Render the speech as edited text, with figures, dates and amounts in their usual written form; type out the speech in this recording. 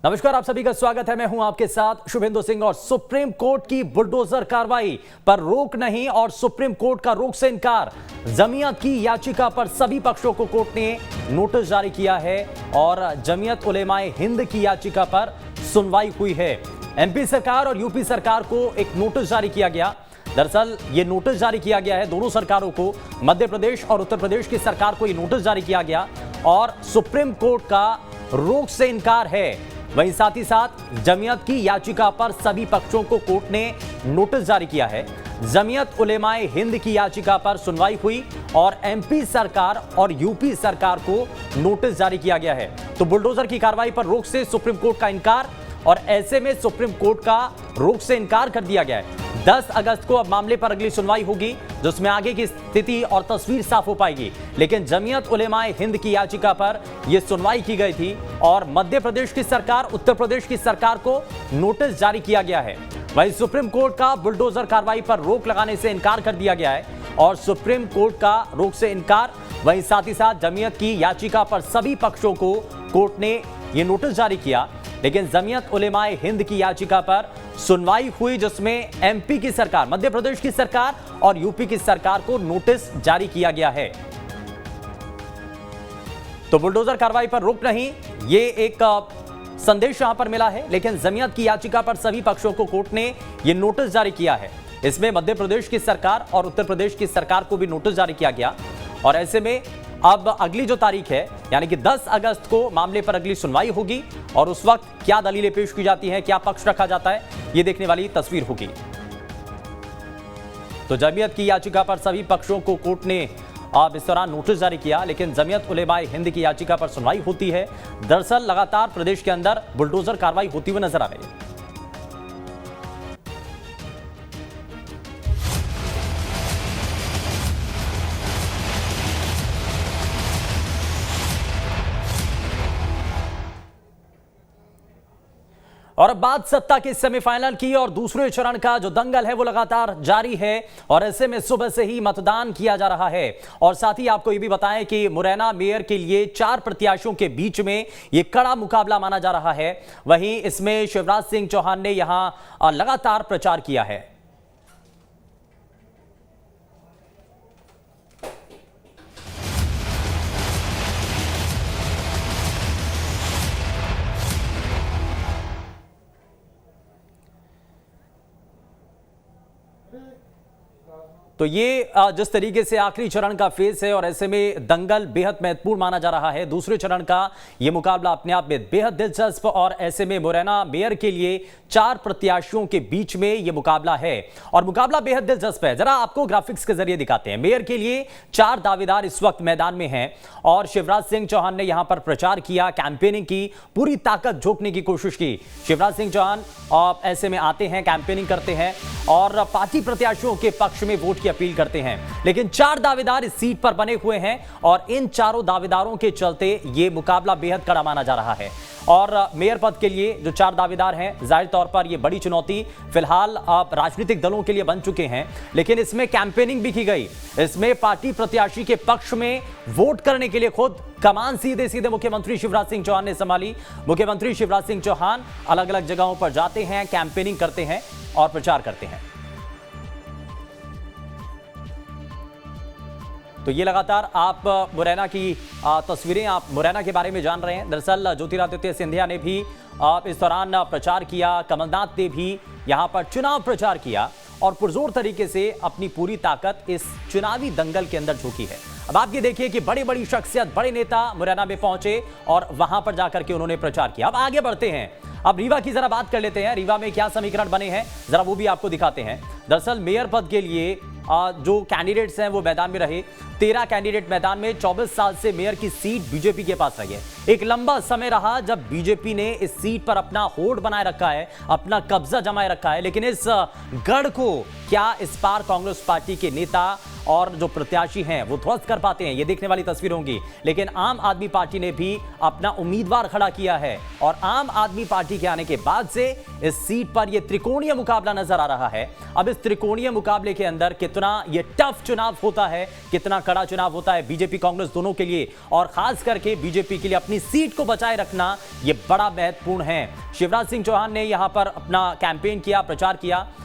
नमस्कार, आप सभी का स्वागत है। मैं हूं आपके साथ शुभेंदु सिंह। और सुप्रीम कोर्ट की बुलडोजर कार्रवाई पर रोक नहीं और सुप्रीम कोर्ट का रोक से इनकार। जमीयत की याचिका पर सभी पक्षों को कोर्ट ने नोटिस जारी किया है और जमीयत उलेमाए हिंद की याचिका पर सुनवाई हुई है। एमपी सरकार और यूपी सरकार को एक नोटिस जारी किया गया। दरअसल ये नोटिस जारी किया गया है दोनों सरकारों को, मध्य प्रदेश और उत्तर प्रदेश की सरकार को ये नोटिस जारी किया गया और सुप्रीम कोर्ट का रोक से इनकार है। वहीं साथ ही साथ जमीयत की याचिका पर सभी पक्षों को कोर्ट ने नोटिस जारी किया है। जमीयत उलेमाए हिंद की याचिका पर सुनवाई हुई और एमपी सरकार और यूपी सरकार को नोटिस जारी किया गया है। तो बुलडोजर की कार्रवाई पर रोक से सुप्रीम कोर्ट का इनकार, और ऐसे में सुप्रीम कोर्ट का रोक से इनकार कर दिया गया है। 10 अगस्त को अब मामले पर अगली सुनवाई होगी, जिसमें आगे की स्थिति और तस्वीर साफ हो पाएगी। लेकिन जमीयत उलेमाए हिंद की याचिका पर यह सुनवाई की गई थी और मध्य प्रदेश की सरकार, उत्तर प्रदेश की सरकार को नोटिस जारी किया गया है। वहीं सुप्रीम कोर्ट का बुलडोजर कार्रवाई पर रोक लगाने से इनकार कर दिया गया है और सुप्रीम कोर्ट का रोक से इनकार, वहीं साथ ही साथ जमीयत की याचिका पर सभी पक्षों को कोर्ट ने यह नोटिस जारी किया। लेकिन जमीयत उलेमाए हिंद की याचिका पर सुनवाई हुई, जिसमें एमपी की सरकार, मध्य प्रदेश की सरकार और यूपी की सरकार को नोटिस जारी किया गया है। तो बुलडोजर कार्रवाई पर रोक नहीं, ये एक संदेश यहां पर मिला है। लेकिन जमीयत की याचिका पर सभी पक्षों को कोर्ट ने यह नोटिस जारी किया है। इसमें मध्य प्रदेश की सरकार और उत्तर प्रदेश की सरकार को भी नोटिस जारी किया गया। और ऐसे में अब अगली जो तारीख है, यानी कि 10 अगस्त को मामले पर अगली सुनवाई होगी और उस वक्त क्या दलीलें पेश की जाती हैं, क्या पक्ष रखा जाता है, यह देखने वाली तस्वीर होगी। तो जमीयत की याचिका पर सभी पक्षों को कोर्ट ने अब इस दौरान नोटिस जारी किया। लेकिन जमीयत उलेमाए हिंद की याचिका पर सुनवाई होती है। दरअसल लगातार प्रदेश के अंदर बुलडोजर कार्रवाई होती हुई नजर आ रही है। और अब बात सत्ता के सेमीफाइनल की, और दूसरे चरण का जो दंगल है वो लगातार जारी है। और ऐसे में सुबह से ही मतदान किया जा रहा है। और साथ ही आपको ये भी बताएं कि मुरैना मेयर के लिए 4 प्रत्याशियों के बीच में ये कड़ा मुकाबला माना जा रहा है। वहीं इसमें शिवराज सिंह चौहान ने यहां लगातार प्रचार किया है। तो ये जिस तरीके से आखिरी चरण का फेज है और ऐसे में दंगल बेहद महत्वपूर्ण माना जा रहा है। दूसरे चरण का ये मुकाबला अपने आप में बेहद दिलचस्प, और ऐसे में मुरैना मेयर के लिए 4 प्रत्याशियों के बीच में ये मुकाबला है और मुकाबला बेहद दिलचस्प है। जरा आपको ग्राफिक्स के जरिए दिखाते हैं। मेयर के लिए 4 दावेदार इस वक्त मैदान में हैं और शिवराज सिंह चौहान ने यहां पर प्रचार किया, कैंपेनिंग की, पूरी ताकत झोंकने की कोशिश की। शिवराज सिंह चौहान ऐसे में आते हैं, कैंपेनिंग करते हैं और पार्टी प्रत्याशियों के पक्ष में वोट की अपील करते हैं। लेकिन 4 दावेदार इस सीट पर बने हुए हैं और इन चारों दावेदारों के चलते यह मुकाबला बेहद कड़ा माना जा रहा है। और मेयर पद के लिए जो 4 दावेदार हैं, जाहिर तौर पर यह बड़ी चुनौती फिलहाल राजनीतिक दलों के लिए बन चुके हैं। लेकिन इसमें कैंपेनिंग भी की गई। इसमें पार्टी प्रत्याशी के पक्ष में वोट करने के लिए खुद कमान सीधे सीधे मुख्यमंत्री शिवराज सिंह चौहान ने संभाली। मुख्यमंत्री शिवराज सिंह चौहान अलग अलग जगहों पर जाते हैं, कैंपेनिंग करते हैं और प्रचार करते हैं। तो ये लगातार आप मुरैना की तस्वीरें, आप मुरैना के बारे में जान रहे हैं। दरअसल ज्योतिरादित्य सिंधिया ने भी इस दौरान प्रचार किया, कमलनाथ ने भी यहां पर चुनाव प्रचार किया और पुरजोर तरीके से अपनी पूरी ताकत इस चुनावी दंगल के अंदर झोंकी है। अब आप ये देखिए कि बड़ी बड़ी शख्सियत, बड़े नेता मुरैना में पहुंचे और वहां पर जाकर के उन्होंने प्रचार किया। अब आगे बढ़ते हैं, अब रीवा की जरा बात कर लेते हैं। रीवा में क्या समीकरण बने हैं, जरा वो भी आपको दिखाते हैं। दरअसल मेयर पद के लिए जो कैंडिडेट्स हैं वो मैदान में रहे। 13 कैंडिडेट मैदान में। 24 साल से मेयर की सीट बीजेपी के पास रही है। एक लंबा समय रहा जब बीजेपी ने इस सीट पर अपना होड़ बनाए रखा है, अपना कब्जा जमाए रखा है। लेकिन इस गढ़ को क्या इस बार कांग्रेस पार्टी के नेता और जो प्रत्याशी हैं वो ध्वस्त कर पाते हैं, ये देखने वाली तस्वीर होंगी। लेकिन आम आदमी पार्टी ने भी अपना उम्मीदवार खड़ा किया है और आम आदमी पार्टी के आने के बाद से इस सीट पर यह त्रिकोणीय मुकाबला नजर आ रहा है। अब इस त्रिकोणीय मुकाबले के अंदर कितना यह टफ चुनाव होता है, कितना कड़ा चुनाव होता है बीजेपी कांग्रेस दोनों के लिए, और खास करके बीजेपी के लिए अपनी सीट को बचाए रखना यह बड़ा महत्वपूर्ण है। शिवराज सिंह चौहान ने यहां पर अपना कैंपेन किया, प्रचार किया।